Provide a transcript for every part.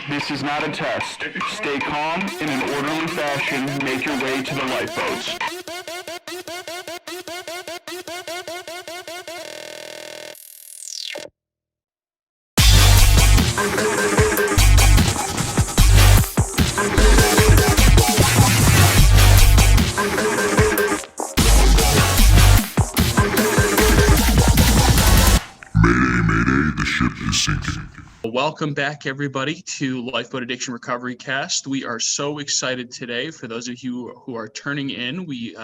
This is not a test. Stay calm in an orderly fashion. Make your way to the lifeboats. Mayday, the ship is sinking. Welcome back, everybody, to Lifeboat Addiction Recovery Cast. We are so excited today. For those of you who are turning in, we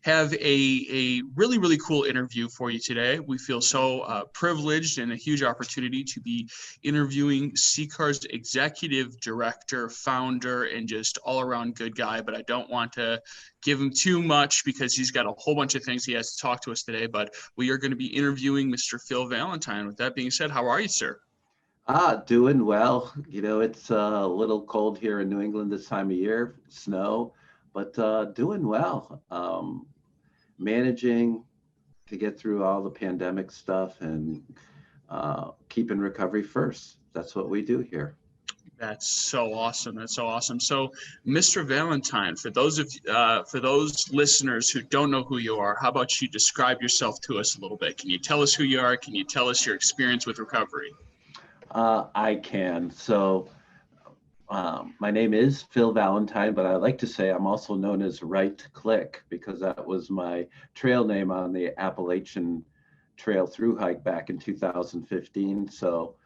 have a really, really cool interview for you today. We feel so privileged and a huge opportunity to be interviewing CCAR's executive director, founder, and just all-around good guy. But I don't want to give him too much because he's got a whole bunch of things he has to talk to us today. But we are going to be interviewing Mr. Phil Valentine. With that being said, how are you, sir? Doing well. You know, it's a little cold here in New England this time of year, snow, but doing well. Managing to get through all the pandemic stuff and keeping recovery first. That's what we do here. That's so awesome. That's so awesome. So, Mr. Valentine, for those listeners who don't know who you are, how about you describe yourself to us a little bit? Can you tell us who you are? Can you tell us your experience with recovery? I can. So my name is Phil Valentine, but I like to say I'm also known as Right Click because that was my trail name on the Appalachian Trail through hike back in 2015. So,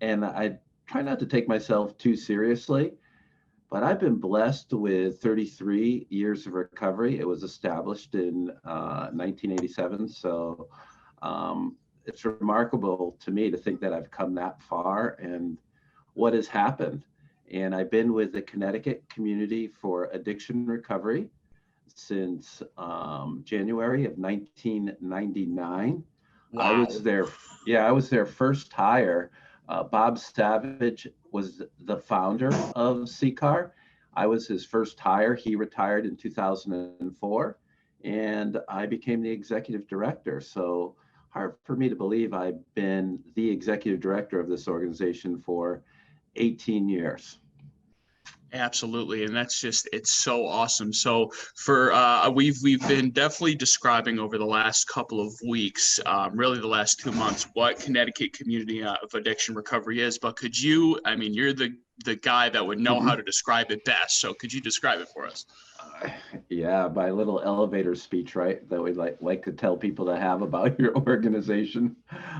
and I try not to take myself too seriously, but I've been blessed with 33 years of recovery. It was established in 1987. So, it's remarkable to me to think that I've come that far and what has happened. And I've been with the Connecticut Community for Addiction Recovery since January of 1999. Wow. I was their first hire. Bob Savage was the founder of CCAR. I was his first hire. He retired in 2004, and I became the executive director. So hard for me to believe I've been the executive director of this organization for 18 years. Absolutely, and that's just, it's so awesome. So for we've been definitely describing over the last couple of weeks, really the last 2 months, what Connecticut Community of Addiction Recovery is. But could you, I mean, you're the guy that would know how to describe it best. So could you describe it for us? Yeah, my little elevator speech, right? That we like to tell people to have about your organization.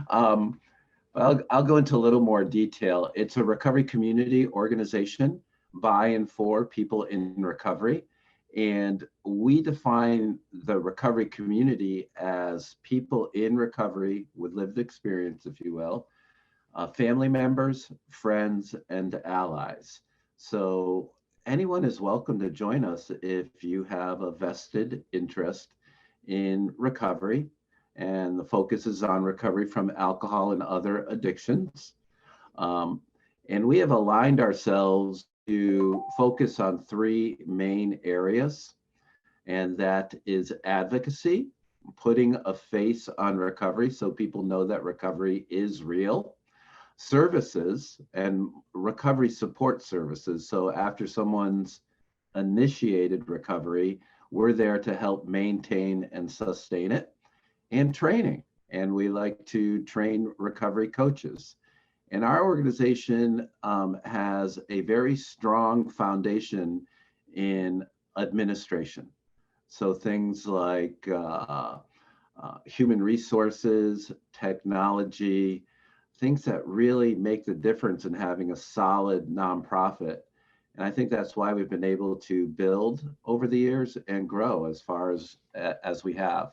I'll go into a little more detail. It's a recovery community organization by and for people in recovery. And we define the recovery community as people in recovery with lived experience, if you will, family members, friends, and allies. So anyone is welcome to join us if you have a vested interest in recovery. And the focus is on recovery from alcohol and other addictions. And we have aligned ourselves to focus on three main areas, and that is advocacy, putting a face on recovery so people know that recovery is real, services and recovery support services. So after someone's initiated recovery, we're there to help maintain and sustain it, and training. And we like to train recovery coaches. And our organization has a very strong foundation in administration. So things like human resources, technology, things that really make the difference in having a solid nonprofit. And I think that's why we've been able to build over the years and grow as far as we have.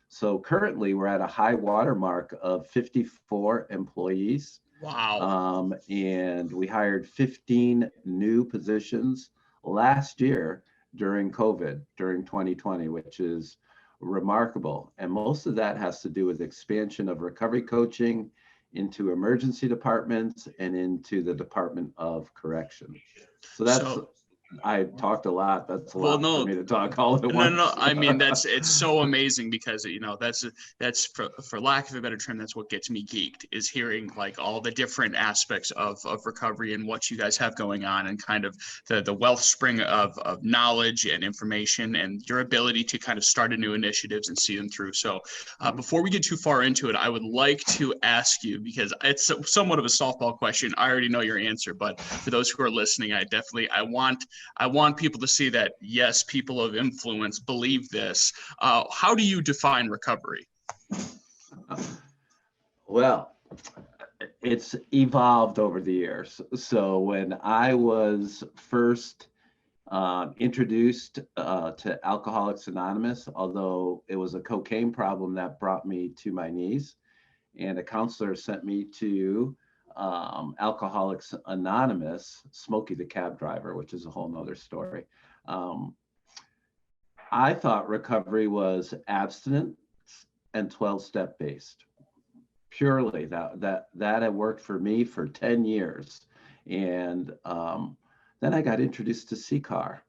So currently we're at a high watermark of 54 employees. Wow. And we hired 15 new positions last year during COVID, during 2020, which is remarkable. And most of that has to do with expansion of recovery coaching into emergency departments and into the Department of Correction. So I talked a lot. That's a Well, lot no, for me to talk all at no, once. no. I mean, it's so amazing because, that's for lack of a better term, that's what gets me geeked, is hearing like all the different aspects of recovery and what you guys have going on, and kind of the wellspring of knowledge and information, and your ability to kind of start new initiatives and see them through. So before we get too far into it, I would like to ask you, because it's somewhat of a softball question. I already know your answer, but for those who are listening, I want people to see that, yes, people of influence believe this. How do you define recovery? Well, it's evolved over the years. So when I was first introduced to Alcoholics Anonymous, although it was a cocaine problem that brought me to my knees, and a counselor sent me to Alcoholics Anonymous, Smokey the cab driver, which is a whole nother story. I thought recovery was abstinence and 12-step based. Purely that had worked for me for 10 years. And then I got introduced to CCAR,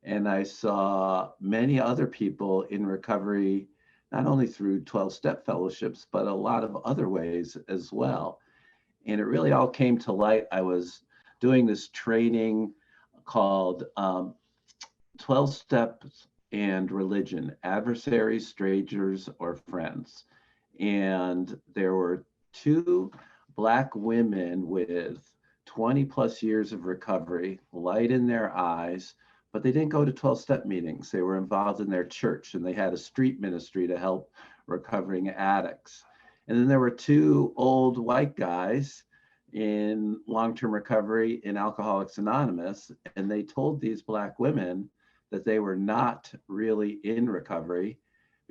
and I saw many other people in recovery, not only through 12-step fellowships, but a lot of other ways as well. And it really all came to light. I was doing this training called 12 Steps and Religion, Adversaries, Strangers, or Friends. And there were two Black women with 20 plus years of recovery, light in their eyes, but they didn't go to 12-step meetings. They were involved in their church, and they had a street ministry to help recovering addicts. And then there were two old white guys in long-term recovery in Alcoholics Anonymous, and they told these Black women that they were not really in recovery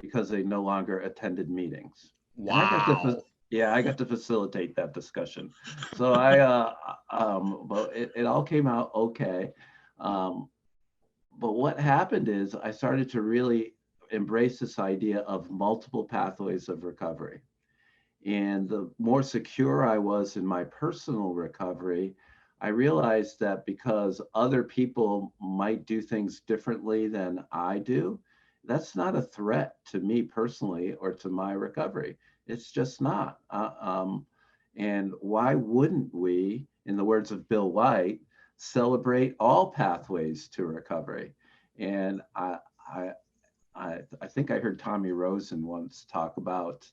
because they no longer attended meetings. Wow. And I got to facilitate that discussion. So but it all came out okay. But what happened is I started to really embrace this idea of multiple pathways of recovery. And the more secure I was in my personal recovery, I realized that because other people might do things differently than I do, that's not a threat to me personally or to my recovery. It's just not. And why wouldn't we, in the words of Bill White, celebrate all pathways to recovery? And I think I heard Tommy Rosen once talk about,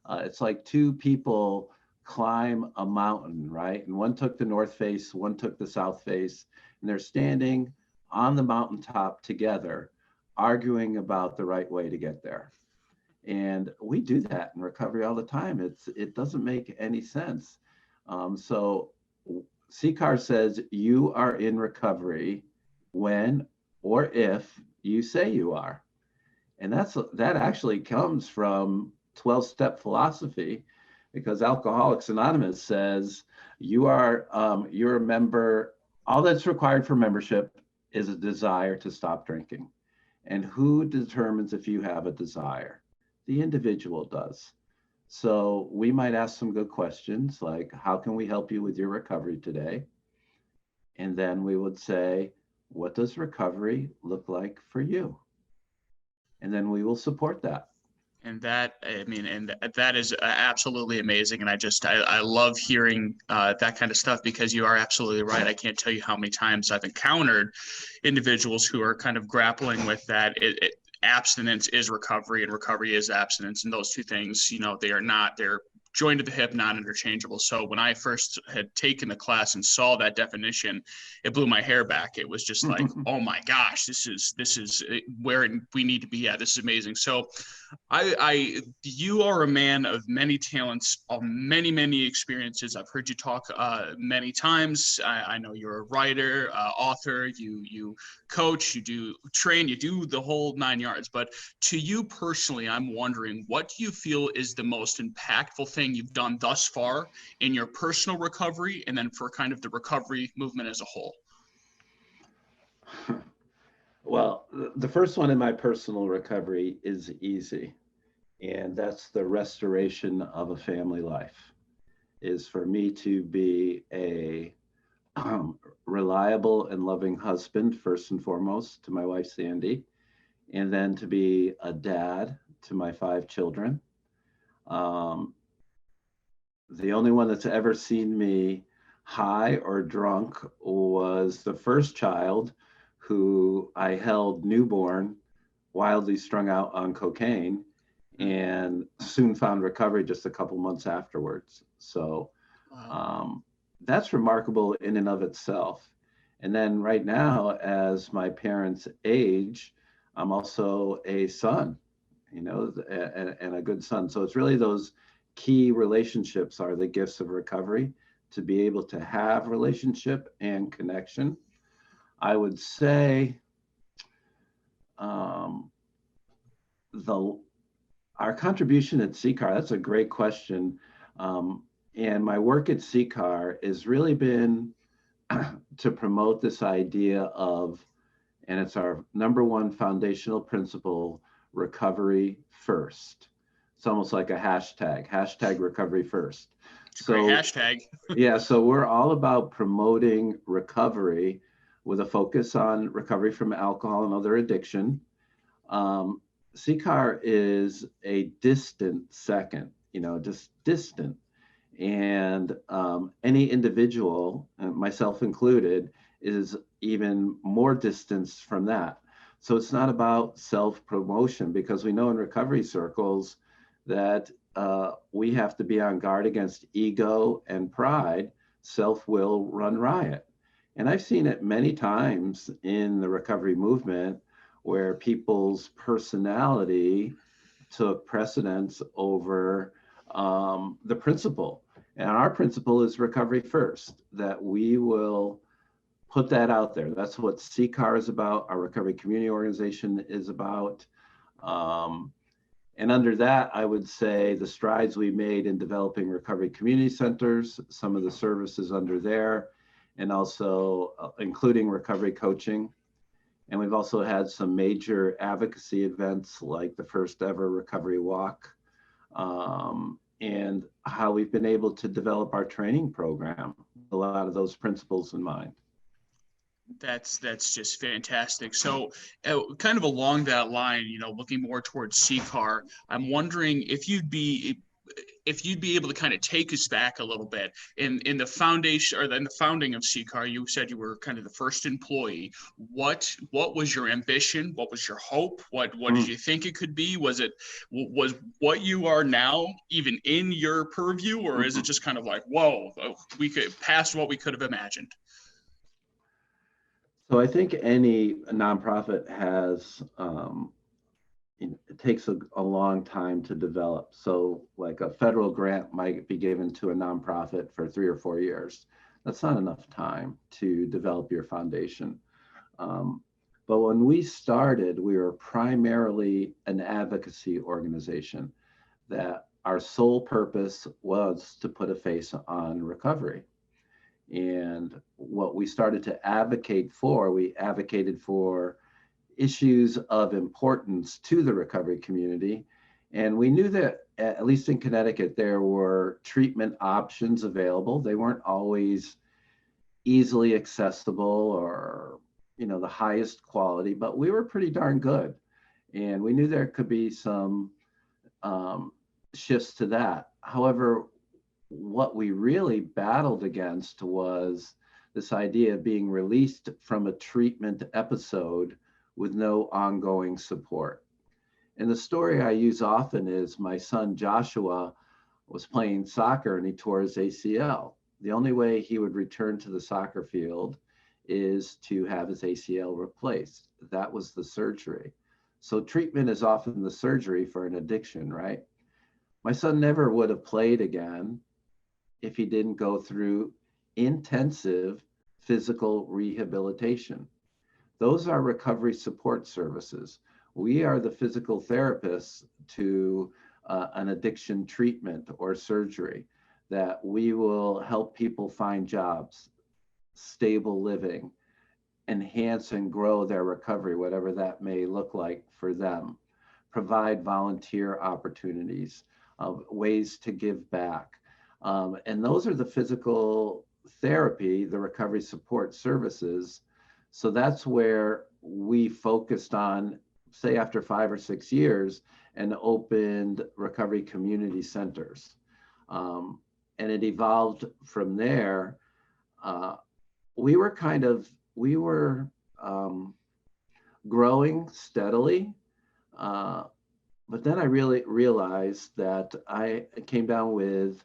it's like two people climb a mountain, right? And one took the north face, one took the south face, and they're standing on the mountaintop together, arguing about the right way to get there. And we do that in recovery all the time. It doesn't make any sense. So CCAR says you are in recovery when or if you say you are. And that actually comes from 12-step philosophy, because Alcoholics Anonymous says you're a member. All that's required for membership is a desire to stop drinking. And who determines if you have a desire? The individual does. So we might ask some good questions like, how can we help you with your recovery today? And then we would say, what does recovery look like for you? And then we will support that. And that is absolutely amazing. And I love hearing that kind of stuff, because you are absolutely right. I can't tell you how many times I've encountered individuals who are kind of grappling with that. Abstinence is recovery, and recovery is abstinence. And those two things, they're joined at the hip, not interchangeable. So when I first had taken the class and saw that definition, it blew my hair back. It was just like, oh my gosh, this is where we need to be at. This is amazing. So you are a man of many talents, of many experiences. I've heard you talk many times. I know you're a writer, author, you coach, you do train, you do the whole 9 yards. But to you personally, I'm wondering, what do you feel is the most impactful thing you've done thus far in your personal recovery, and then for kind of the recovery movement as a whole? Well, the first one in my personal recovery is easy, and that's the restoration of a family life. Is for me to be a reliable reliable and loving husband, first and foremost, to my wife, Sandy, and then to be a dad to my 5 children. The only one that's ever seen me high or drunk was the first child, who I held newborn, wildly strung out on cocaine, and soon found recovery just a couple months afterwards. So that's remarkable in and of itself. And then right now, as my parents age, I'm also a son, and a good son. So it's really those key relationships are the gifts of recovery, to be able to have relationship and connection. I would say our contribution at CCAR, that's a great question. And my work at CCAR has really been to promote this idea of, and it's our number one foundational principle, recovery first. It's almost like a hashtag recovery first. So great hashtag. Yeah, so we're all about promoting recovery with a focus on recovery from alcohol and other addiction. CCAR is a distant second, just distant. And any individual, myself included, is even more distance from that. So it's not about self-promotion, because we know in recovery circles that we have to be on guard against ego and pride. Self will run riot. And I've seen it many times in the recovery movement, where people's personality took precedence over the principle. And our principle is recovery first, that we will put that out there. That's what CCAR is about. Our recovery community organization is about. And under that, I would say the strides we made in developing recovery community centers, some of the services under there, and also including recovery coaching. And we've also had some major advocacy events, like the first ever recovery walk, and how we've been able to develop our training program, a lot of those principles in mind. That's just fantastic. So kind of along that line, looking more towards CCAR, I'm wondering if you'd be able to kind of take us back a little bit in the foundation, or in the founding of CCAR. You said you were kind of the first employee. What was your ambition? What was your hope? What did you think it could be? Was what you are now even in your purview, or is it just kind of like, whoa, we could past what we could have imagined? So I think any nonprofit has, it takes a long time to develop. So like a federal grant might be given to a nonprofit for 3 or 4 years. That's not enough time to develop your foundation. But when we started, we were primarily an advocacy organization, that our sole purpose was to put a face on recovery. And what we started to advocate for, we advocated for issues of importance to the recovery community. And we knew that, at least in Connecticut, there were treatment options available. They weren't always easily accessible or, the highest quality, but we were pretty darn good. And we knew there could be some shifts to that. However, what we really battled against was this idea of being released from a treatment episode with no ongoing support. And the story I use often is my son Joshua was playing soccer and he tore his ACL. The only way he would return to the soccer field is to have his ACL replaced. That was the surgery. So treatment is often the surgery for an addiction, right? My son never would have played again if he didn't go through intensive physical rehabilitation. Those are recovery support services. We are the physical therapists to an addiction treatment or surgery, that we will help people find jobs, stable living, enhance and grow their recovery, whatever that may look like for them, provide volunteer opportunities, ways to give back. And those are the physical therapy, the recovery support services. So that's where we focused on, say, after 5 or 6 years, and opened recovery community centers. And it evolved from there. We were growing steadily. But then I really realized that I came down with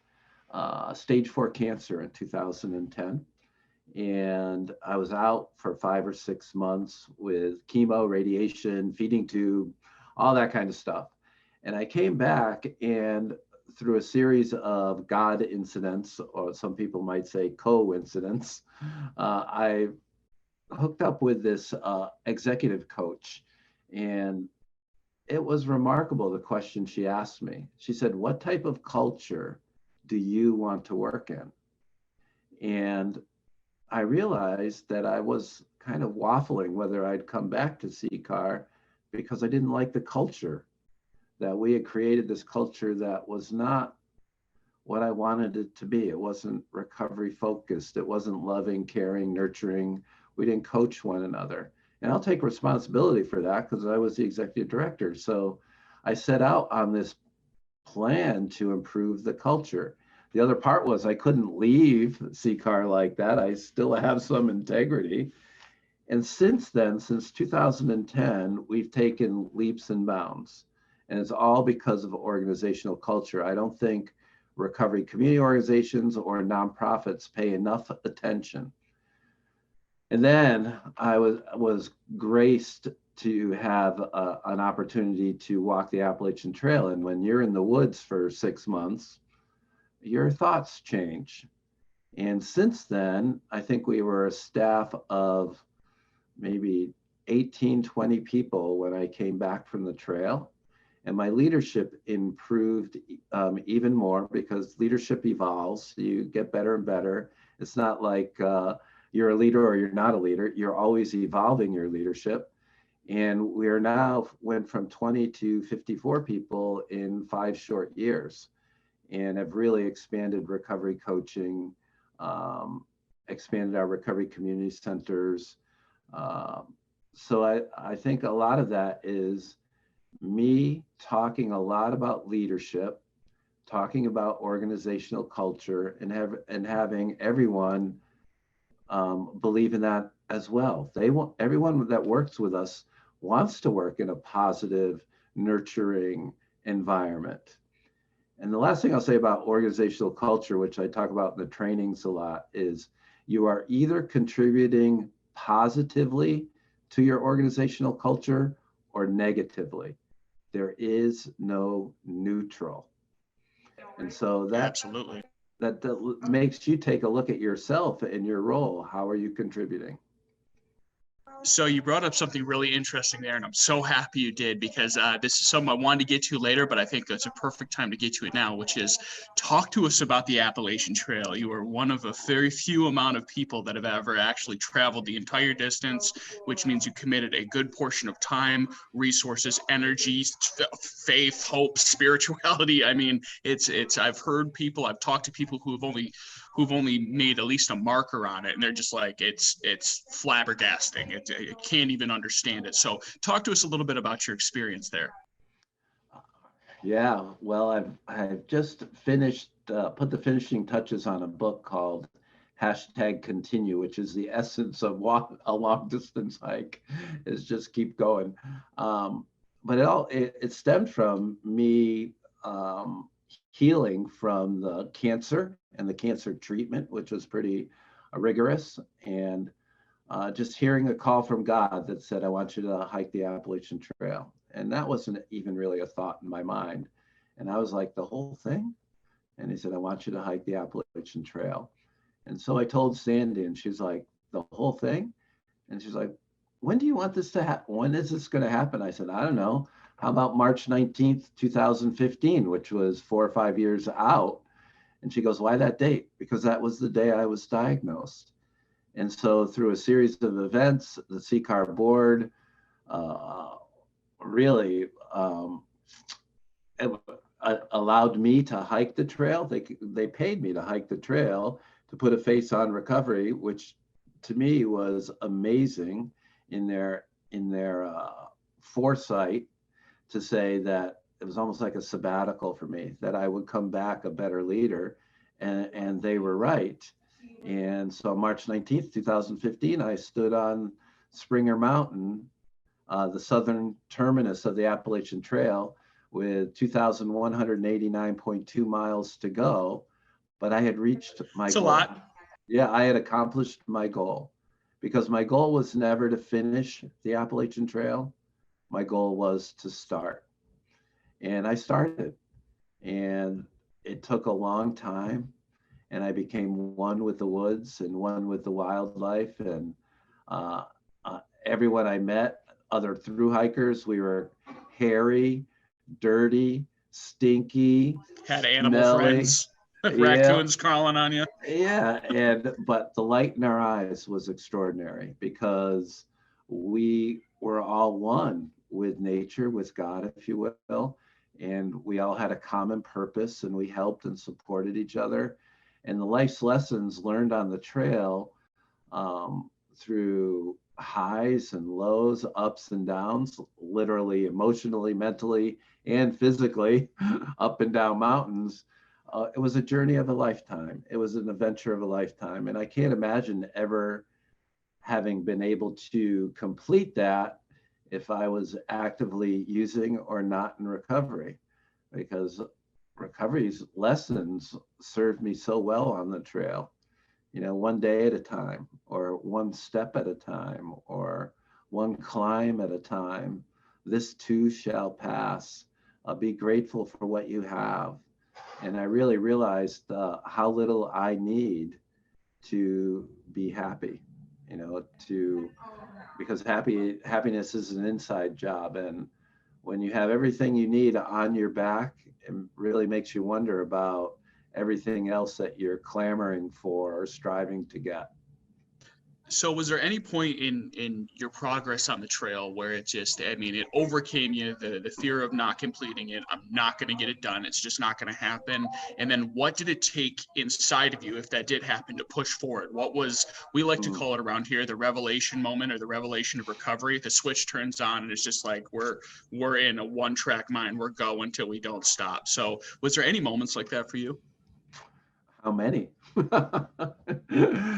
stage 4 cancer in 2010. And I was out for 5 or 6 months with chemo, radiation, feeding tube, all that kind of stuff. And I came back, and through a series of God incidents, or some people might say coincidence, I hooked up with this executive coach. And it was remarkable, the question she asked me. She said, "What type of culture do you want to work in?" And I realized that I was kind of waffling whether I'd come back to CCAR, because I didn't like the culture, that we had created this culture that was not what I wanted it to be. It wasn't recovery focused. It wasn't loving, caring, nurturing. We didn't coach one another. And I'll take responsibility for that, because I was the executive director. So I set out on this plan to improve the culture. The other part was I couldn't leave CCAR like that. I still have some integrity. And since then, since 2010, we've taken leaps and bounds. And it's all because of organizational culture. I don't think recovery community organizations or nonprofits pay enough attention. And then I was graced to have an opportunity to walk the Appalachian Trail. And when you're in the woods for 6 months, your thoughts change. And since then, I think we were a staff of maybe 18, 20 people when I came back from the trail. And my leadership improved even more, because leadership evolves. You get better and better. It's not like you're a leader or you're not a leader. You're always evolving your leadership. And we are now went from 20 to 54 people in 5 short years, and have really expanded recovery coaching, expanded our recovery community centers. So I think a lot of that is me talking a lot about leadership, talking about organizational culture, and having everyone believe in that as well. Everyone that works with us wants to work in a positive, nurturing environment. And the last thing I'll say about organizational culture, which I talk about in the trainings a lot, is you are either contributing positively to your organizational culture or negatively. There is no neutral. And so that makes you take a look at yourself and your role. How are you contributing? So you brought up something really interesting there, and I'm so happy you did, because this is something I wanted to get to later, but I think it's a perfect time to get to it now, which is talk to us about the Appalachian Trail. You are one of a very few amount of people that have ever actually traveled the entire distance, which means you committed a good portion of time, resources, energy, faith, hope, spirituality. I mean, I've talked to people who've only made at least a marker on it, and they're just like, it's flabbergasting. I can't even understand it. So talk to us a little bit about your experience there. Yeah, well, I've just finished, put the finishing touches on a book called #Continue, which is the essence of a long distance hike, is just keep going. But it stemmed from me healing from the cancer and the cancer treatment, which was pretty rigorous, and just hearing a call from God that said, "I want you to hike the Appalachian Trail." And that wasn't even really a thought in my mind. And I was like, "The whole thing?" And he said, "I want you to hike the Appalachian Trail." And so I told Sandy, and she's like, "The whole thing?" And she's like, "When do you want this to happen? When is this going to happen?" I said, "I don't know. How about March 19th, 2015, which was 4 or 5 years out?" And she goes, "Why that date?" "Because that was the day I was diagnosed." And so through a series of events, the CCAR board really allowed me to hike the trail. They paid me to hike the trail to put a face on recovery, which to me was amazing in their foresight to say that it was almost like a sabbatical for me, that I would come back a better leader, and they were right. And so March 19th, 2015, I stood on Springer Mountain, the southern terminus of the Appalachian Trail, with 2,189.2 miles to go, but I had reached my It's goal. a lot. Yeah, I had accomplished my goal, because my goal was never to finish the Appalachian Trail. My goal was to start. And I started, and it took a long time, and I became one with the woods and one with the wildlife, and everyone I met, other thru hikers, we were hairy, dirty, stinky, Had animal smelly. friends, Yeah, raccoons crawling on you. yeah, but the light in our eyes was extraordinary, because we were all one with nature, with God, if you will, and we all had a common purpose, and we helped and supported each other. And the life's lessons learned on the trail, through highs and lows, ups and downs, literally, emotionally, mentally, and physically, up and down mountains. It was a journey of a lifetime. It was an adventure of a lifetime. And I can't imagine ever having been able to complete that if I was actively using or not in recovery, because recovery's lessons served me so well on the trail. One day at a time, or one step at a time, or one climb at a time. This too shall pass. Be grateful for what you have. And I really realized how little I need to be happy, because happiness is an inside job. And when you have everything you need on your back, it really makes you wonder about everything else that you're clamoring for or striving to get. So was there any point in your progress on the trail where it overcame you, the fear of not completing it? I'm not going to get it done. It's just not going to happen. And then what did it take inside of you, if that did happen, to push forward? What was, we like to call it around here, the revelation moment, or the revelation of recovery? The switch turns on and it's just like, we're in a one-track mind. We're going till we don't stop. So was there any moments like that for you? How many?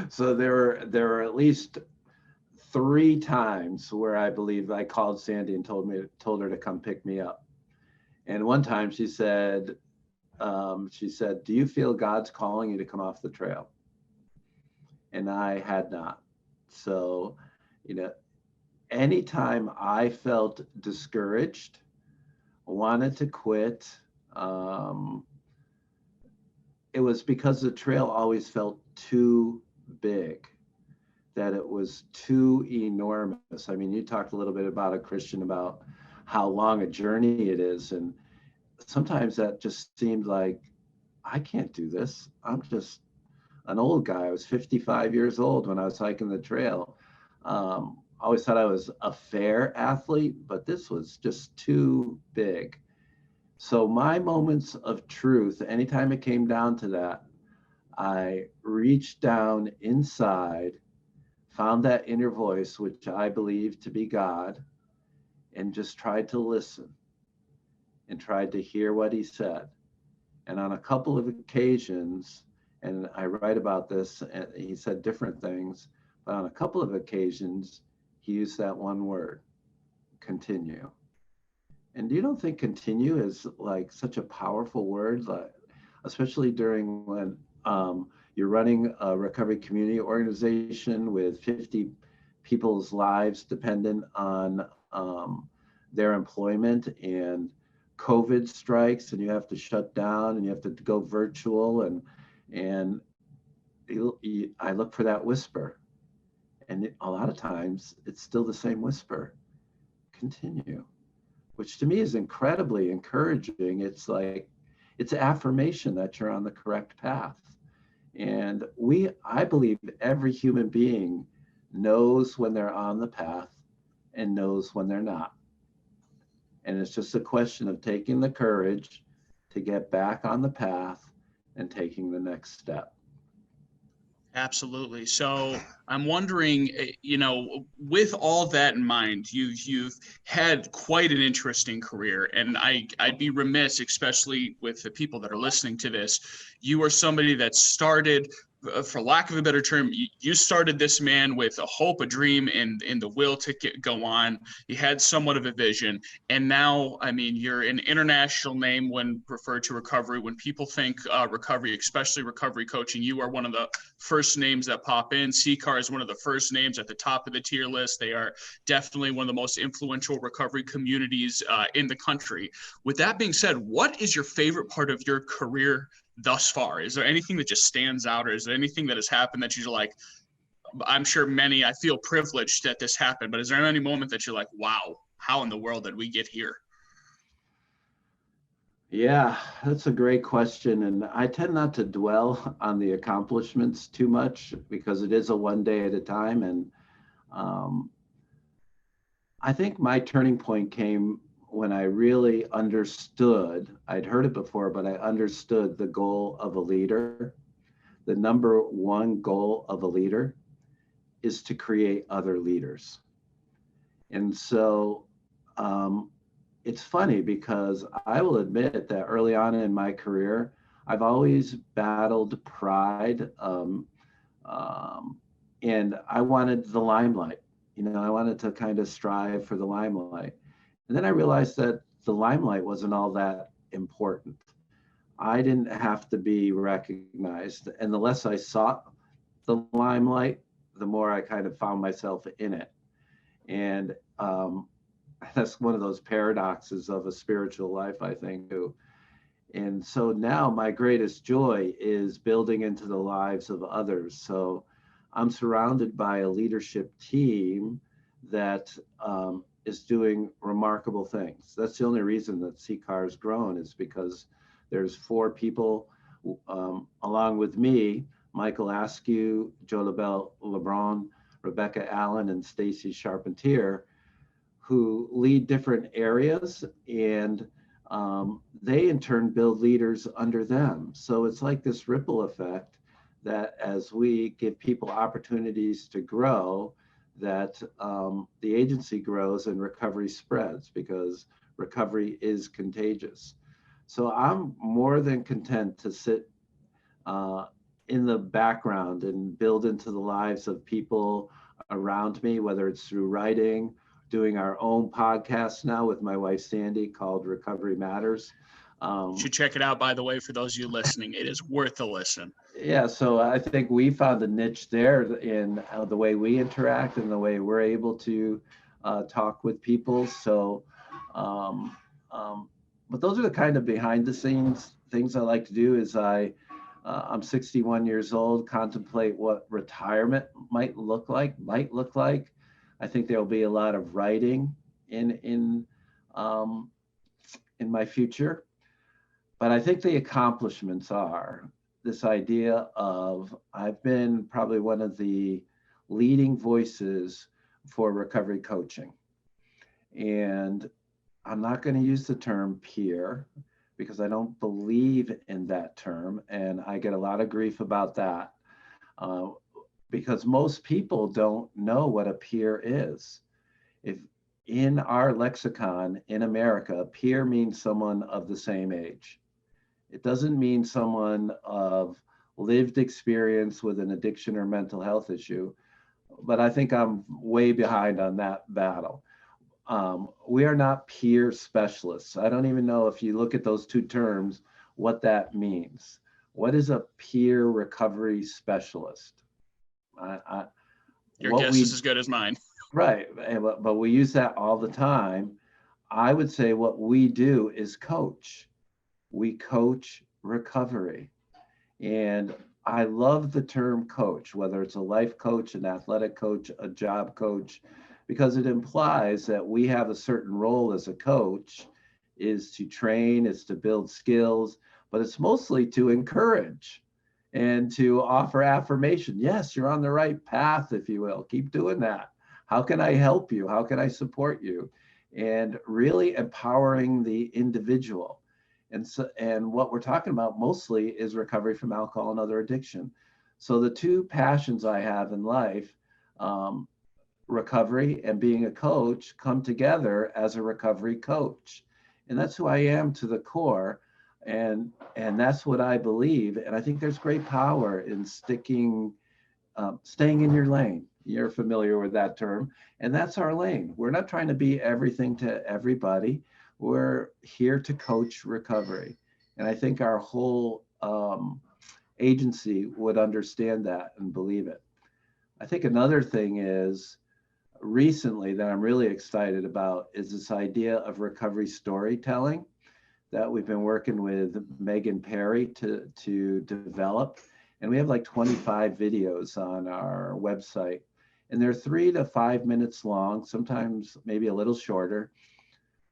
So there were at least 3 times where I believe I called Sandy and told her to come pick me up. And one time she said, "Do you feel God's calling you to come off the trail?" And I had not. So, anytime I felt discouraged, wanted to quit, it was because the trail always felt too big, that it was too enormous. I mean, you talked a little bit about it, Christian, about how long a journey it is. And sometimes that just seemed like, I can't do this. I'm just an old guy. I was 55 years old when I was hiking the trail. I always thought I was a fair athlete, but this was just too big. So my moments of truth, anytime it came down to that, I reached down inside, found that inner voice, which I believe to be God, and just tried to listen and tried to hear what he said. And on a couple of occasions, and I write about this, and he said different things, but on a couple of occasions, he used that one word, continue. And you don't think continue is like such a powerful word, like, especially during when you're running a recovery community organization with 50 people's lives dependent on their employment, and COVID strikes and you have to shut down and you have to go virtual, and I look for that whisper, and a lot of times it's still the same whisper, continue, which to me is incredibly encouraging. It's like, it's affirmation that you're on the correct path. And I believe every human being knows when they're on the path and knows when they're not. And it's just a question of taking the courage to get back on the path and taking the next step. Absolutely. So I'm wondering, with all that in mind, you've had quite an interesting career, and I'd be remiss, especially with the people that are listening to this. You are somebody that started, for lack of a better term, you started this man with a hope, a dream, and the will to go on. You had somewhat of a vision, and now, I mean, you're an international name when referred to recovery. When people think recovery, especially recovery coaching, you are one of the first names that pop in. CCAR is one of the first names at the top of the tier list. They are definitely one of the most influential recovery communities in the country. With that being said, what is your favorite part of your career thus far? Is there anything that just stands out, or is there anything that has happened that you're like, I'm sure I feel privileged that this happened, but is there any moment that you're like, wow, how in the world did we get here? Yeah, that's a great question. And I tend not to dwell on the accomplishments too much because it is a one day at a time. And um, I think my turning point came when I really understood, I'd heard it before, but I understood the goal of a leader. The number one goal of a leader is to create other leaders. And so it's funny because I will admit that early on in my career, I've always battled pride, and I wanted the limelight. I wanted to kind of strive for the limelight. And then I realized that the limelight wasn't all that important. I didn't have to be recognized. And the less I sought the limelight, the more I kind of found myself in it. And that's one of those paradoxes of a spiritual life, I think, too. And so now my greatest joy is building into the lives of others. So I'm surrounded by a leadership team that is doing remarkable things. That's the only reason that CCAR has grown, is because there's 4 people along with me: Michael Askew, Joel LeBron, Rebecca Allen, and Stacy Charpentier, who lead different areas, and they in turn build leaders under them. So it's like this ripple effect that as we give people opportunities to grow, that the agency grows and recovery spreads, because recovery is contagious. So I'm more than content to sit in the background and build into the lives of people around me, whether it's through writing, doing our own podcast now with my wife Sandy called Recovery Matters. You should check it out, by the way, for those of you listening. It is worth a listen. Yeah, so I think we found a niche there in the way we interact and the way we're able to talk with people. So, but those are the kind of behind the scenes things I like to do. Is I'm 61 years old, contemplate what retirement might look like. I think there'll be a lot of writing in my future, but I think the accomplishments are this idea of, I've been probably one of the leading voices for recovery coaching, and I'm not going to use the term peer because I don't believe in that term, and I get a lot of grief about that. Because most people don't know what a peer is. If in our lexicon in America, peer means someone of the same age. It doesn't mean someone of lived experience with an addiction or mental health issue, but I think I'm way behind on that battle. We are not peer specialists. I don't even know, if you look at those 2 terms, what that means. What is a peer recovery specialist? Your guess is as good as mine. Right, but we use that all the time. I would say what we do is coach. We coach recovery. And I love the term coach, whether it's a life coach, an athletic coach, a job coach, because it implies that we have a certain role as a coach, is to train, is to build skills, but it's mostly to encourage and to offer affirmation. Yes, you're on the right path, if you will. Keep doing that. How can I help you? How can I support you? And really empowering the individual. And what we're talking about mostly is recovery from alcohol and other addiction. So the two passions I have in life, recovery and being a coach, come together as a recovery coach. And that's who I am to the core. And that's what I believe. And I think there's great power in staying in your lane. You're familiar with that term. And that's our lane. We're not trying to be everything to everybody. We're here to coach recovery. And I think our whole agency would understand that and believe it. I think another thing is recently that I'm really excited about is this idea of recovery storytelling that we've been working with Megan Perry to develop. And we have like 25 videos on our website. And they're 3 to 5 minutes long, sometimes maybe a little shorter,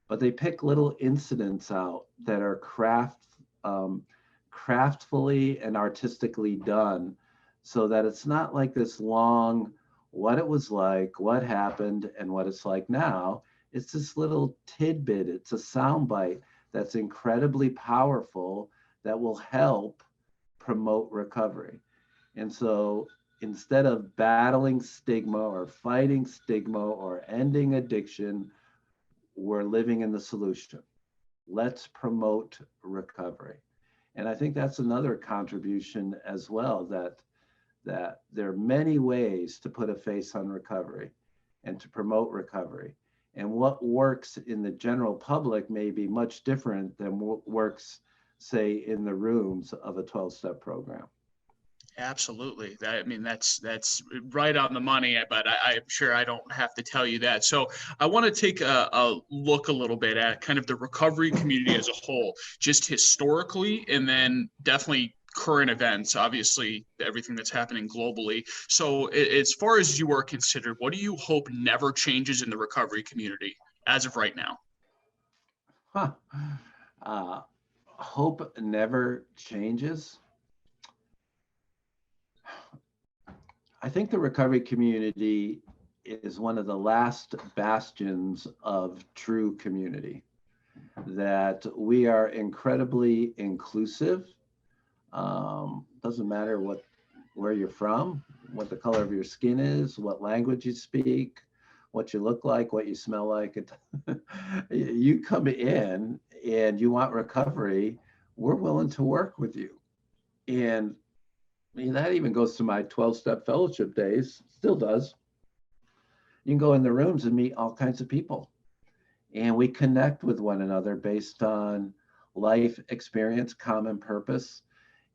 but they pick little incidents out that are craftfully and artistically done so that it's not like this long, what it was like, what happened, and what it's like now. It's this little tidbit, it's a soundbite that's incredibly powerful that will help promote recovery. And so instead of battling stigma or fighting stigma or ending addiction, we're living in the solution. Let's promote recovery. And I think that's another contribution as well, that there are many ways to put a face on recovery and to promote recovery. And what works in the general public may be much different than what works, say, in the rooms of a 12-step program. Absolutely. That's right on the money, but I'm sure I don't have to tell you that. So I want to take a look a little bit at kind of the recovery community as a whole, just historically, and then definitely current events, obviously everything that's happening globally. So as far as you are considered, what do you hope never changes in the recovery community as of right now? Hope never changes. I think the recovery community is one of the last bastions of true community, that we are incredibly inclusive. Doesn't matter where you're from, what the color of your skin is, what language you speak, what you look like, what you smell like. You come in and you want recovery, we're willing to work with you. And I mean, that even goes to my 12-step fellowship days, still does. You can go in the rooms and meet all kinds of people. And we connect with one another based on life experience, common purpose.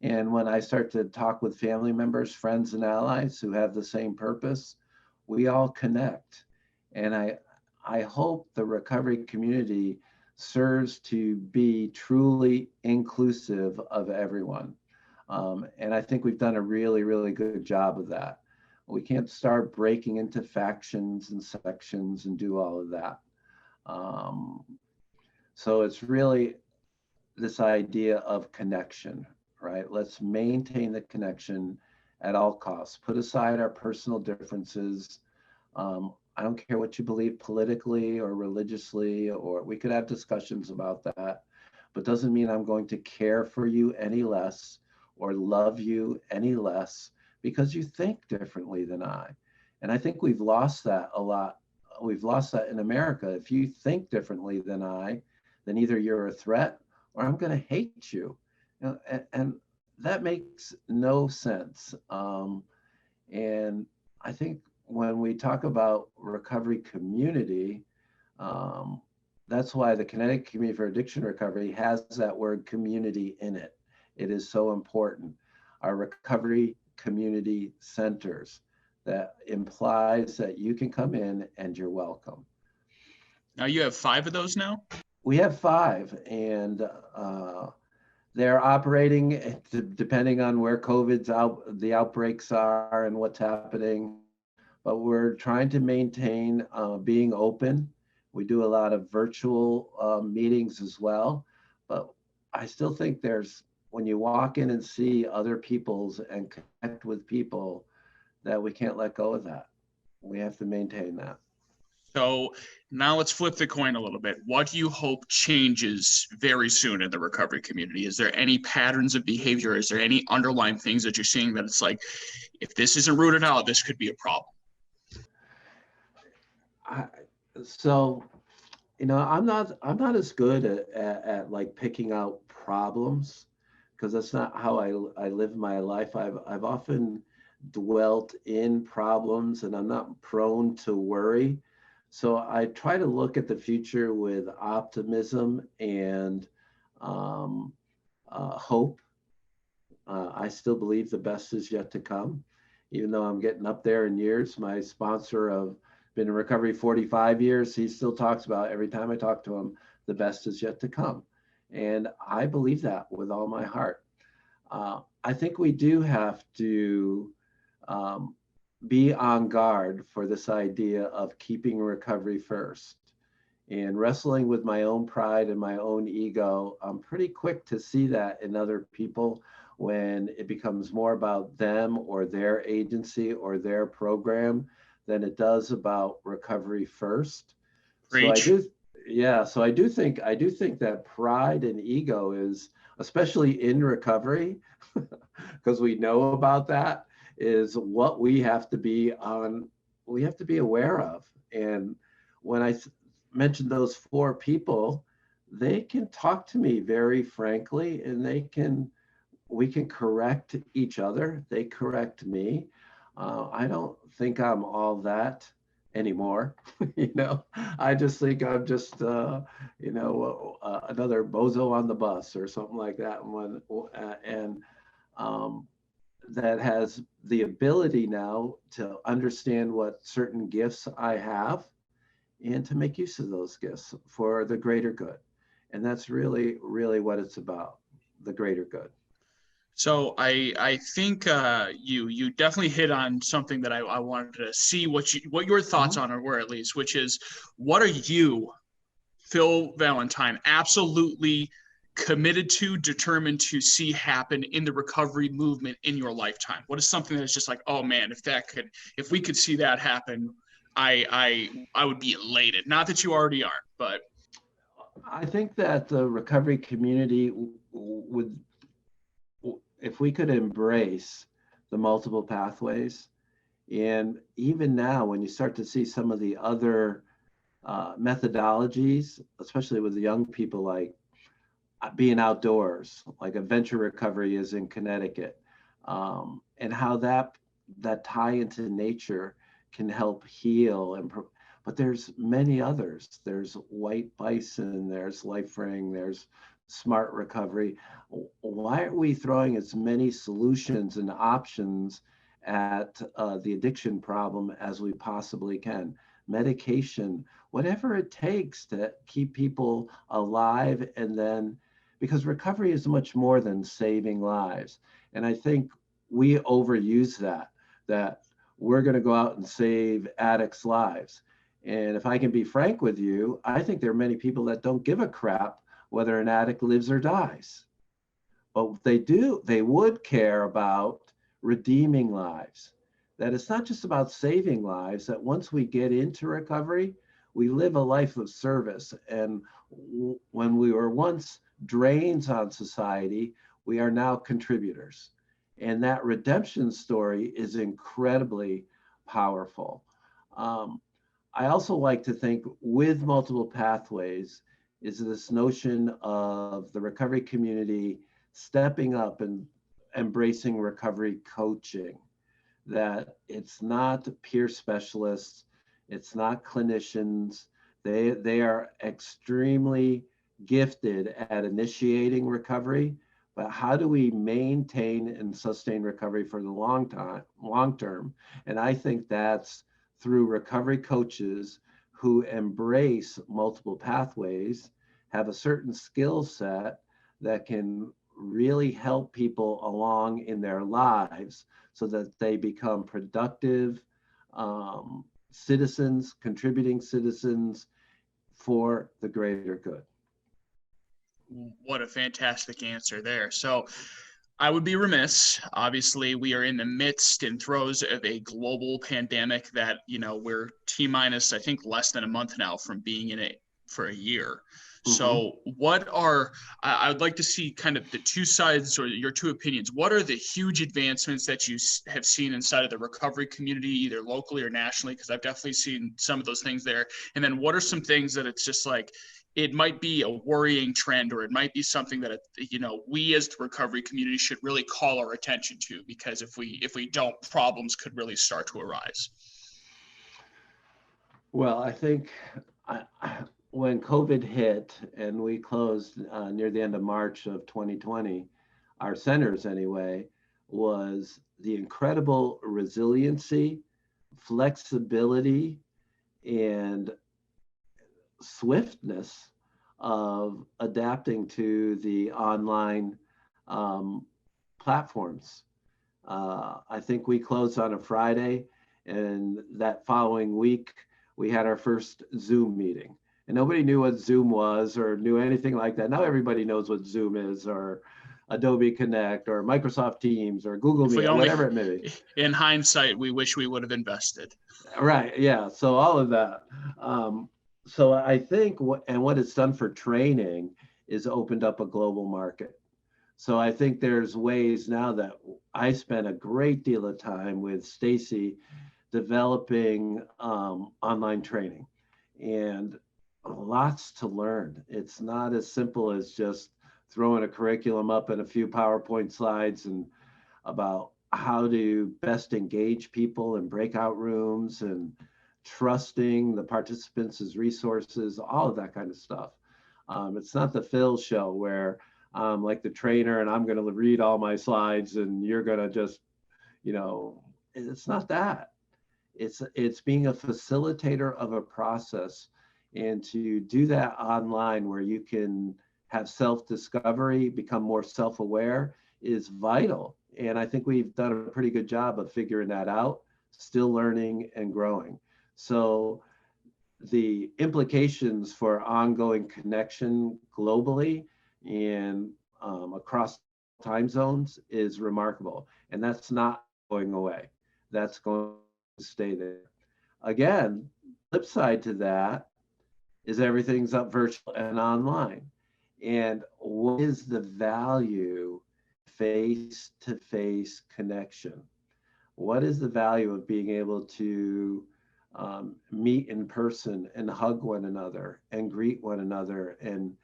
And when I start to talk with family members, friends, and allies who have the same purpose, we all connect. And I hope the recovery community serves to be truly inclusive of everyone. And I think we've done a really, really good job of that. We can't start breaking into factions and sections and do all of that. So it's really this idea of connection, right? Let's maintain the connection at all costs. Put aside our personal differences. I don't care what you believe politically or religiously, or we could have discussions about that, but doesn't mean I'm going to care for you any less or love you any less because you think differently than I. And I think we've lost that a lot. We've lost that in America. If you think differently than I, then either you're a threat or I'm going to hate you. And that makes no sense. And I think when we talk about recovery community, that's why the Connecticut Community for Addiction Recovery has that word community in it. It is so important. Our recovery community centers, that implies that you can come in and you're welcome. Now you have 5 of those now? We have 5, and they're operating depending on where the outbreaks are and what's happening. But we're trying to maintain being open. We do a lot of virtual meetings as well. But I still think when you walk in and see other people's and connect with people, that we can't let go of that. We have to maintain that. So now let's flip the coin a little bit. What do you hope changes very soon in the recovery community? Is there any patterns of behavior? Is there any underlying things that you're seeing that it's like, if this isn't rooted out, this could be a problem? I, so, I'm not as good at like picking out problems, because that's not how I live my life. I've often dwelt in problems, and I'm not prone to worry. So I try to look at the future with optimism and um, hope. I still believe the best is yet to come, even though I'm getting up there in years. My sponsor of been in recovery 45 years. He still talks about, every time I talk to him, the best is yet to come. And I believe that with all my heart. I think we do have to um, be on guard for this idea of keeping recovery first. And wrestling with my own pride and my own ego, I'm pretty quick to see that in other people when it becomes more about them or their agency or their program than it does about recovery first. So I Preach. do, yeah. So I do think that pride and ego is, especially in recovery, because we know about that, is what we have to be on. We have to be aware of. And when I mentioned those four people, they can talk to me very frankly, and we can correct each other. They correct me. I don't think I'm all that anymore. I just think I'm just, another bozo on the bus or something like that. And um, that has the ability now to understand what certain gifts I have and to make use of those gifts for the greater good. And that's really, really what it's about, the greater good. So I think you definitely hit on something that I wanted to see what your thoughts Mhm. on it were, at least, which is, what are you, Phil Valentine, absolutely committed to, determined to see happen in the recovery movement in your lifetime? What is something that's just like, oh man, if we could see that happen, I would be elated. Not that you already aren't, but I think that the recovery community would, if we could embrace the multiple pathways, and even now, when you start to see some of the other methodologies, especially with the young people, like being outdoors, like adventure recovery is in Connecticut, and how that tie into nature can help heal. But there's many others. There's white bison, there's life ring, there's smart recovery. Why aren't we throwing as many solutions and options at the addiction problem as we possibly can? Medication, whatever it takes to keep people alive, and then, because recovery is much more than saving lives. And I think we overuse that we're going to go out and save addicts' lives. And if I can be frank with you, I think there are many people that don't give a crap whether an addict lives or dies. But they would care about redeeming lives. That it's not just about saving lives, that once we get into recovery, we live a life of service. And when we were once drains on society, we are now contributors. And that redemption story is incredibly powerful. Um, I also like to think with multiple pathways is this notion of the recovery community stepping up and embracing recovery coaching, that it's not peer specialists, it's not clinicians. They are extremely gifted at initiating recovery, but how do we maintain and sustain recovery for the long term? And I think that's through recovery coaches who embrace multiple pathways, have a certain skill set that can really help people along in their lives so that they become productive citizens, contributing citizens for the greater good. what a fantastic answer there. So I would be remiss. Obviously, we are in the midst and throes of a global pandemic that, we're T minus, I think, less than a month now from being in it for a year. So I would like to see kind of the two sides or your two opinions. What are the huge advancements that you have seen inside of the recovery community, either locally or nationally? Because I've definitely seen some of those things there. And then what are some things that it's just like, it might be a worrying trend, or it might be something that, we as the recovery community should really call our attention to, because if we don't, problems could really start to arise. Well, I think when COVID hit and we closed near the end of March of 2020, our centers anyway, was the incredible resiliency, flexibility, and swiftness of adapting to the online platforms. I think we closed on a Friday, and that following week we had our first Zoom meeting. And nobody knew what Zoom was or knew anything like that. Now everybody knows what Zoom is, or Adobe Connect, or Microsoft Teams, or Google Meet, whatever it may be. In hindsight, we wish we would have invested. Right. Yeah. So all of that. So I think what it's done for training is opened up a global market. So I think there's ways now that I spent a great deal of time with Stacy developing online training, and lots to learn. It's not as simple as just throwing a curriculum up and a few PowerPoint slides and about how to best engage people in breakout rooms and trusting the participants as resources, all of that kind of stuff. It's not the Phil show where I'm like the trainer and I'm going to read all my slides and you're going to just, it's not that. It's being a facilitator of a process, and to do that online where you can have self-discovery, become more self-aware is vital. And I think we've done a pretty good job of figuring that out, still learning and growing. So the implications for ongoing connection globally and across time zones is remarkable. And that's not going away. That's going to stay there. Again, flip side to that is everything's up virtual and online. And what is the value face-to-face connection? What is the value of being able to meet in person and hug one another and greet one another? And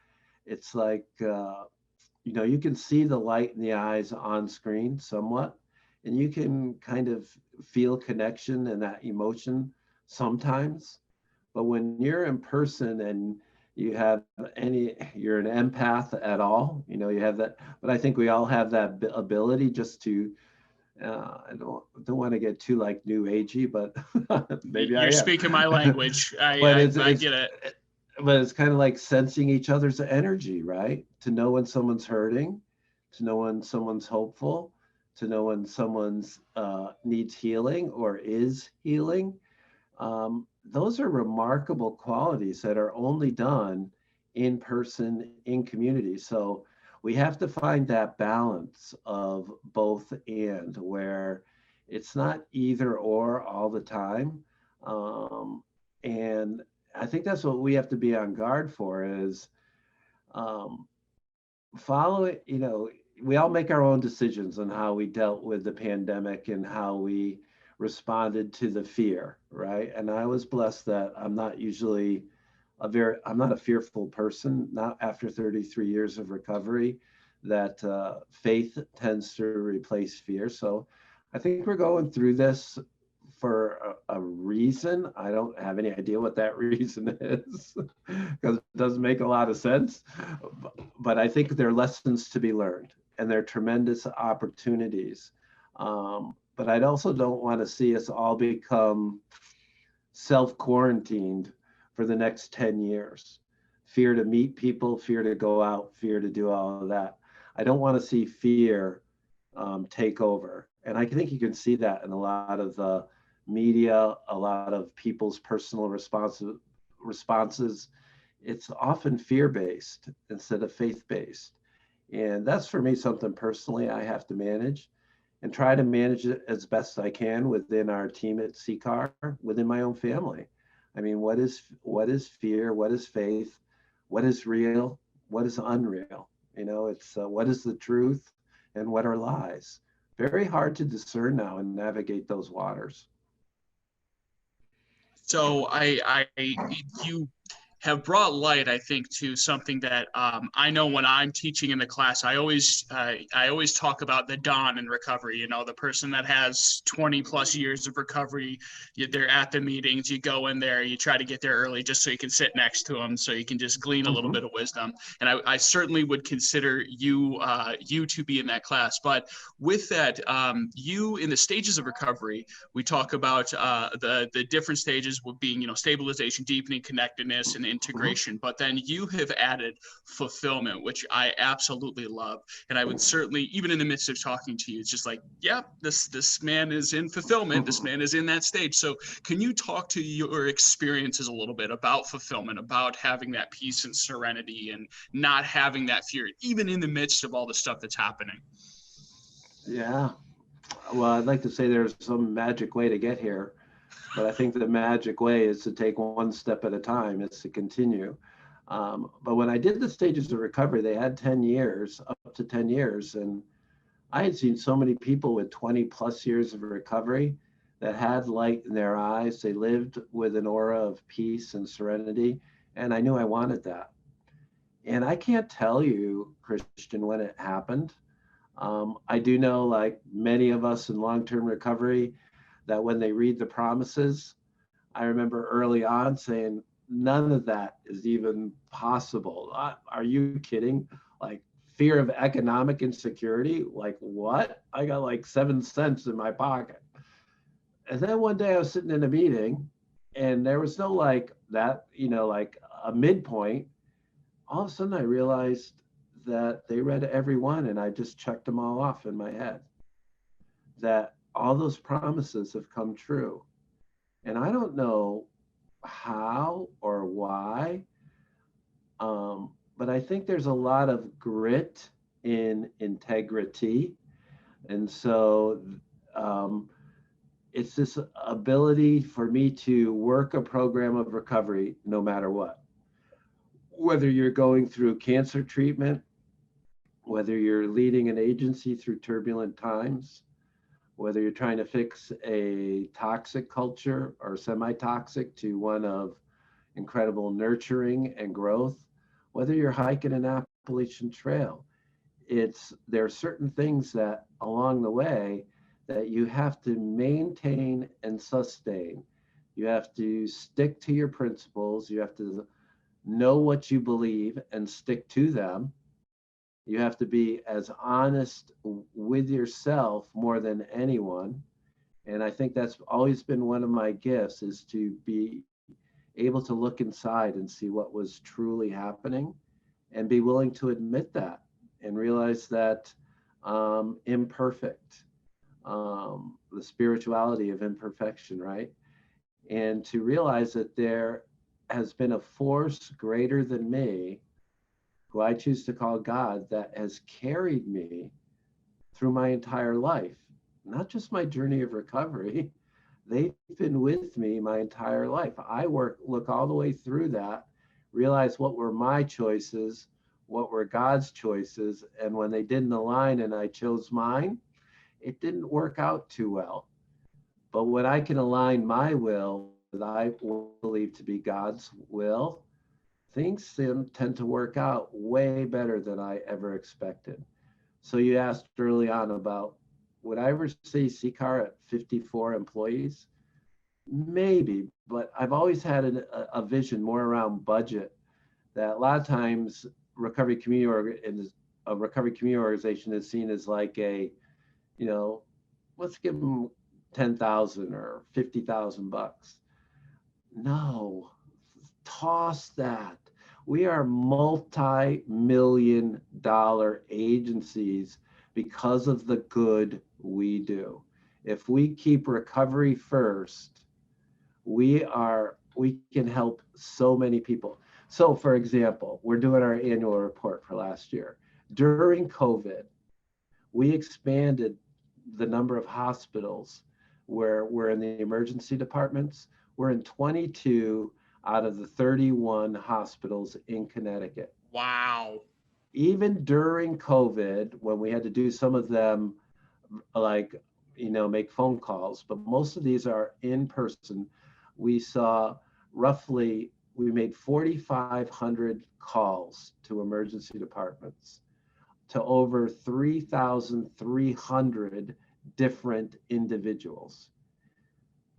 it's like, you can see the light in the eyes on screen somewhat, and you can kind of feel connection and that emotion sometimes. But when you're in person and you're an empath at all, you have that. But I think we all have that ability just to, I don't want to get too like new agey, but maybe you're speaking my language. I get it. But it's kind of like sensing each other's energy, right? To know when someone's hurting, to know when someone's hopeful, to know when someone's needs healing or is healing. Those are remarkable qualities that are only done in person, in community. So we have to find that balance of both and, where it's not either or all the time. And I think that's what we have to be on guard for, is following, we all make our own decisions on how we dealt with the pandemic and how we responded to the fear, right? And I was blessed that I'm not usually I'm not a fearful person, not after 33 years of recovery, that faith tends to replace fear. So I think we're going through this for a reason. I don't have any idea what that reason is, because it doesn't make a lot of sense. But I think there are lessons to be learned, and there are tremendous opportunities. But I also don't want to see us all become self-quarantined for the next 10 years. Fear to meet people, fear to go out, fear to do all of that. I don't want to see fear take over. And I think you can see that in a lot of the media, a lot of people's personal responses. It's often fear-based instead of faith-based. And that's for me something personally I have to manage and try to manage it as best I can within our team at CCAR, within my own family. I mean, what is fear? What is faith? What is real? What is unreal? It's what is the truth and what are lies? Very hard to discern now and navigate those waters. So you have brought light, I think, to something that I know when I'm teaching in the class, I always talk about the dawn in recovery. The person that has 20 plus years of recovery, they're at the meetings, you go in there, you try to get there early just so you can sit next to them, so you can just glean a little bit of wisdom. And I certainly would consider you to be in that class. But with that, you in the stages of recovery, we talk about the different stages with being, stabilization, deepening, connectedness, and integration. But then you have added fulfillment, which I absolutely love. And I would certainly, even in the midst of talking to you, it's just like, yeah, this man is in fulfillment. This man is in that stage. So can you talk to your experiences a little bit about fulfillment, about having that peace and serenity and not having that fear, even in the midst of all the stuff that's happening? Yeah. Well, I'd like to say there's some magic way to get here, but I think the magic way is to take one step at a time. It's to continue. But when I did the stages of recovery, they had 10 years, up to 10 years. And I had seen so many people with 20 plus years of recovery that had light in their eyes. They lived with an aura of peace and serenity. And I knew I wanted that. And I can't tell you, Christian, when it happened. I do know, like many of us in long-term recovery, that when they read the promises, I remember early on saying, none of that is even possible. Are you kidding? Like fear of economic insecurity? Like what? I got like 7 cents in my pocket. And then one day I was sitting in a meeting and there was no like that, like a midpoint. All of a sudden I realized that they read every one and I just checked them all off in my head. That all those promises have come true. And I don't know how or why, but I think there's a lot of grit in integrity. And so it's this ability for me to work a program of recovery no matter what. Whether you're going through cancer treatment, whether you're leading an agency through turbulent times, whether you're trying to fix a toxic culture or semi-toxic to one of incredible nurturing and growth, whether you're hiking an Appalachian Trail, there are certain things that along the way that you have to maintain and sustain. You have to stick to your principles. You have to know what you believe and stick to them. You have to be as honest with yourself more than anyone. And I think that's always been one of my gifts, is to be able to look inside and see what was truly happening and be willing to admit that and realize that imperfect, the spirituality of imperfection, right? And to realize that there has been a force greater than me, who I choose to call God, that has carried me through my entire life, not just my journey of recovery. They've been with me my entire life. I look all the way through that, realize what were my choices, what were God's choices, and when they didn't align and I chose mine, it didn't work out too well. But when I can align my will that I believe to be God's will, things tend to work out way better than I ever expected. So you asked early on about, would I ever see CCAR at 54 employees? Maybe, but I've always had a vision more around budget, that a lot of times a recovery community organization is seen as like a, let's give them 10,000 or 50,000 bucks. No, toss that. We are multi-million-dollar agencies because of the good we do. If we keep recovery first, we can help so many people. So for example, we're doing our annual report for last year. During COVID, we expanded the number of hospitals where we're in the emergency departments. We're in 22 out of the 31 hospitals in Connecticut. Wow. Even during COVID, when we had to do some of them, like, make phone calls, but most of these are in person, we made 4,500 calls to emergency departments to over 3,300 different individuals.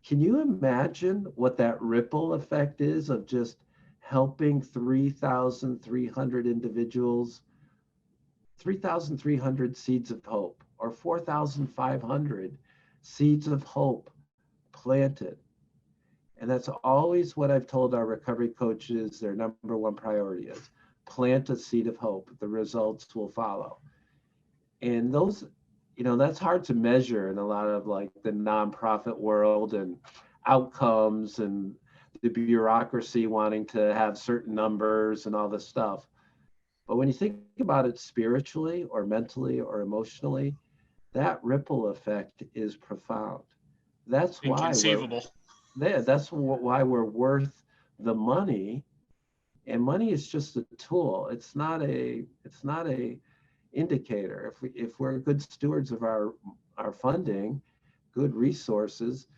Can you imagine what that ripple effect is of just helping 3,300 individuals, 3,300 seeds of hope, or 4,500 seeds of hope planted? And that's always what I've told our recovery coaches their number one priority is: plant a seed of hope. The results will follow. And those, that's hard to measure in a lot of like the nonprofit world and outcomes and the bureaucracy wanting to have certain numbers and all this stuff. But when you think about it spiritually or mentally or emotionally, that ripple effect is profound. That's why we're worth the money. And money is just a tool. It's not a indicator. If we're good stewards of our funding, good resources,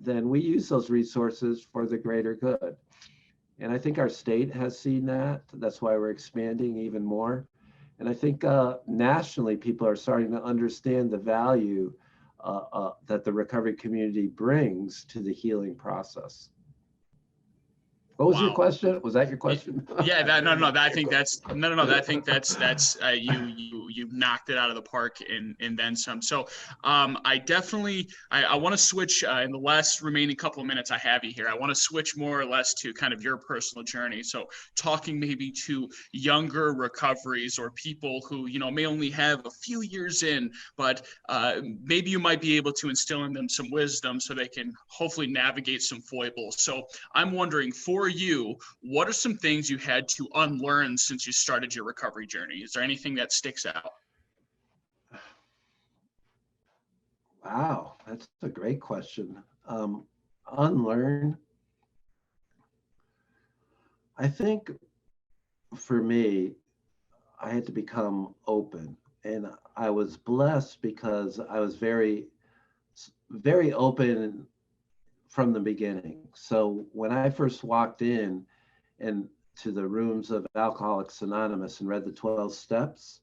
then we use those resources for the greater good. And I think our state has seen that. That's why we're expanding even more. And I think nationally, people are starting to understand the value that the recovery community brings to the healing process. What was your question? Was that your question? Yeah, I think that's you knocked it out of the park and then some. So I want to switch in the last remaining couple of minutes I have you here. I want to switch more or less to kind of your personal journey. So talking maybe to younger recoveries or people who may only have a few years in, but maybe you might be able to instill in them some wisdom so they can hopefully navigate some foibles. So I'm wondering, for you, what are some things you had to unlearn since you started your recovery journey? Is there anything that sticks out? Wow, that's a great question. Unlearn. I think for me, I had to become open, and I was blessed because I was very, very open from the beginning. So when I first walked in and to the rooms of Alcoholics Anonymous and read the 12 steps,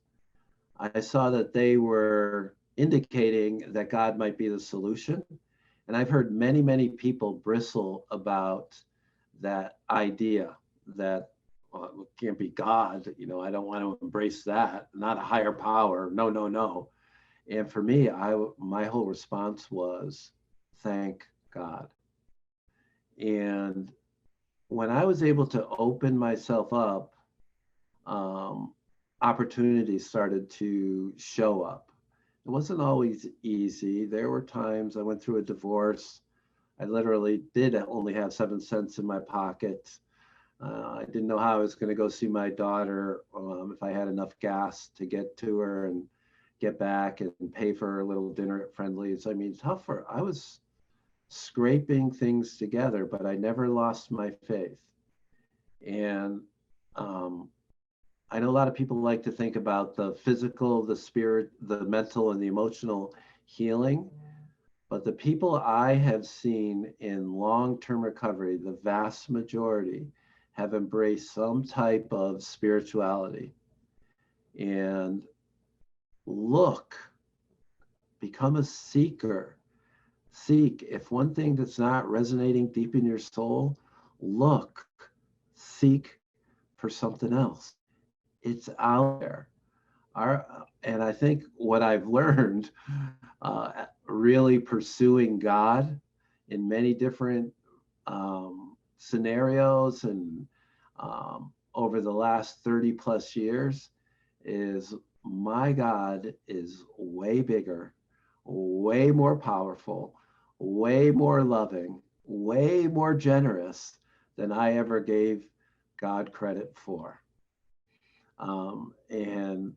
I saw that they were indicating that God might be the solution. And I've heard many, many people bristle about that idea that it can't be God. I don't want to embrace that. Not a higher power. No, no, no. And for me, my whole response was, thank God. And when I was able to open myself up, opportunities started to show up. It wasn't always easy. There were times I went through a divorce. I literally did only have 7 cents in my pocket. I didn't know how I was going to go see my daughter, if I had enough gas to get to her and get back and pay for a little dinner at Friendly's. I mean, tougher. I was scraping things together, but I never lost my faith. And I know a lot of people like to think about the physical, the spirit, the mental, and the emotional healing. But the people I have seen in long-term recovery, the vast majority have embraced some type of spirituality. And become a seeker. Seek. If one thing that's not resonating deep in your soul, seek for something else. It's out there. And I think what I've learned, really pursuing God in many different scenarios and over the last 30 plus years, is my God is way bigger, way more powerful, way more loving, way more generous than I ever gave God credit for. And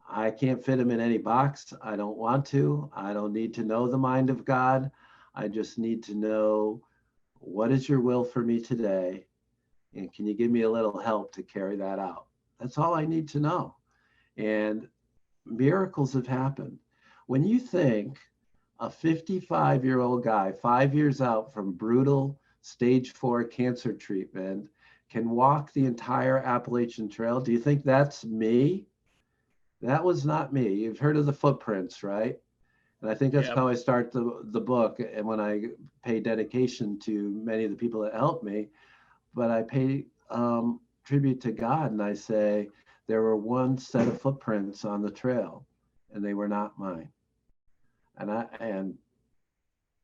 I can't fit them in any box. I don't want to. I don't need to know the mind of God. I just need to know, what is your will for me today? And can you give me a little help to carry that out? That's all I need to know. And miracles have happened. When you think a 55-year-old guy, 5 years out from brutal stage 4 cancer treatment, can walk the entire Appalachian Trail, do you think that's me? That was not me. You've heard of the footprints, right? And I think that's Yep. how I start the book. And when I pay dedication to many of the people that helped me, but I pay tribute to God, and I say, there were one set of footprints on the trail, and they were not mine. And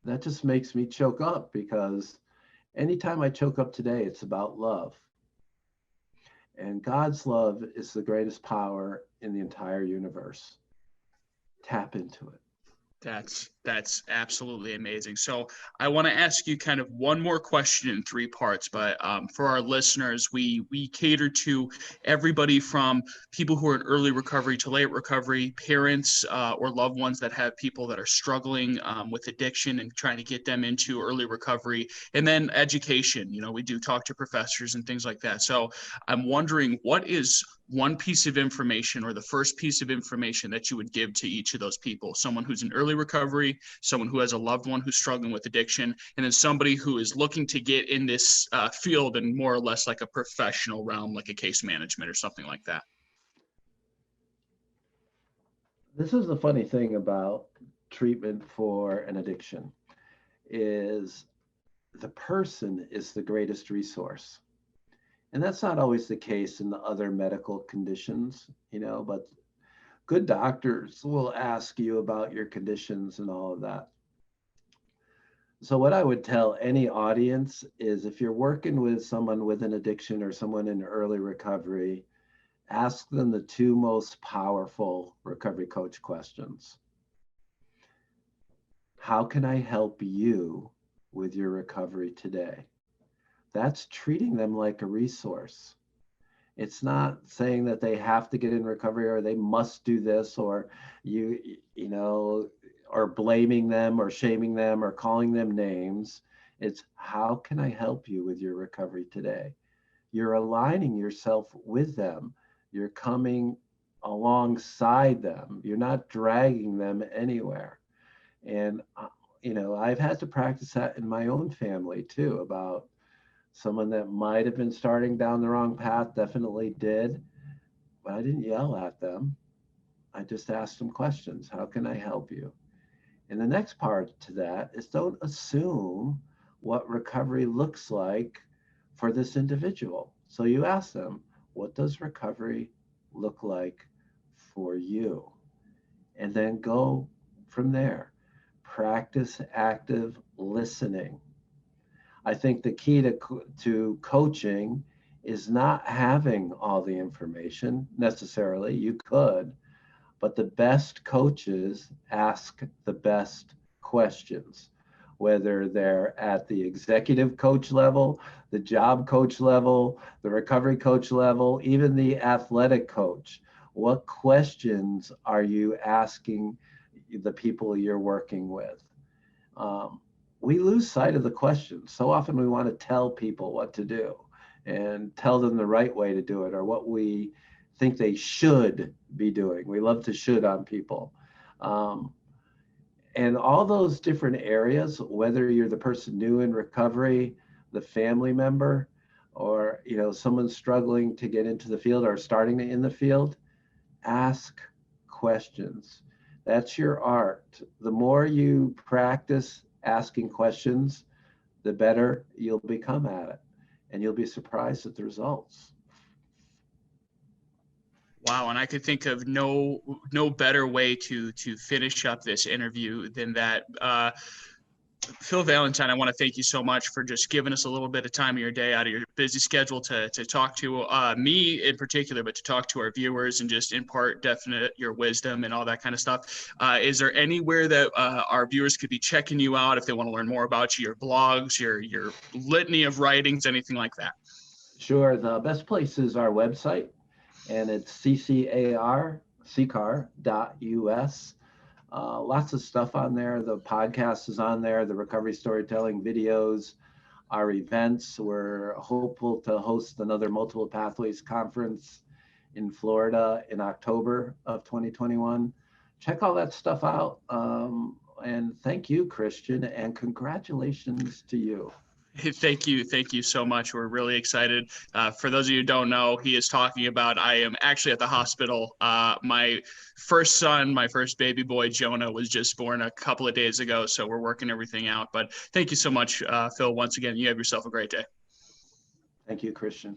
that just makes me choke up, because anytime I choke up today, it's about love. And God's love is the greatest power in the entire universe. Tap into it. That's absolutely amazing. So I want to ask you kind of one more question in 3 parts, but for our listeners, we cater to everybody from people who are in early recovery to late recovery, parents or loved ones that have people that are struggling with addiction and trying to get them into early recovery, and then education. We do talk to professors and things like that. So I'm wondering, what is one piece of information, or the first piece of information, that you would give to each of those people? Someone who's in early recovery, someone who has a loved one who's struggling with addiction, and then somebody who is looking to get in this field in more or less like a professional realm, like a case management or something like that. This is the funny thing about treatment for an addiction, is the person is the greatest resource. And that's not always the case in the other medical conditions, but good doctors will ask you about your conditions and all of that. So what I would tell any audience is, if you're working with someone with an addiction or someone in early recovery, ask them the 2 most powerful recovery coach questions. How can I help you with your recovery today? That's treating them like a resource. It's not saying that they have to get in recovery, or they must do this, or or blaming them or shaming them or calling them names. It's, how can I help you with your recovery today? You're aligning yourself with them. You're coming alongside them. You're not dragging them anywhere. And, I've had to practice that in my own family too, about someone that might have been starting down the wrong path, definitely did, but I didn't yell at them. I just asked them questions. How can I help you? And the next part to that is, don't assume what recovery looks like for this individual. So you ask them, what does recovery look like for you? And then go from there. Practice active listening. I think the key to coaching is not having all the information necessarily. You could, but the best coaches ask the best questions, whether they're at the executive coach level, the job coach level, the recovery coach level, even the athletic coach. What questions are you asking the people you're working with? We lose sight of the questions. So often we want to tell people what to do and tell them the right way to do it, or what we think they should be doing. We love to should on people. And all those different areas, whether you're the person new in recovery, the family member, or someone struggling to get into the field or starting in the field, ask questions. That's your art. The more you practice asking questions, the better you'll become at it, and you'll be surprised at the results. Wow, and I could think of no better way to finish up this interview than that. Phil Valentine, I want to thank you so much for just giving us a little bit of time of your day out of your busy schedule to talk to me in particular, but to talk to our viewers and just impart your wisdom and all that kind of stuff. Is there anywhere that our viewers could be checking you out if they want to learn more about you, your blogs, your litany of writings, anything like that? Sure. The best place is our website, and it's CCAR.us. Lots of stuff on there. The podcast is on there, the recovery storytelling videos, our events. We're hopeful to host another Multiple Pathways conference in Florida in October of 2021. Check all that stuff out. And thank you, Christian, and congratulations to you. Thank you. Thank you so much. We're really excited. For those of you who don't know, he is talking about, I am actually at the hospital. My first son, my first baby boy, Jonah, was just born a couple of days ago. So we're working everything out. But thank you so much, Phil. Once again, you have yourself a great day. Thank you, Christian.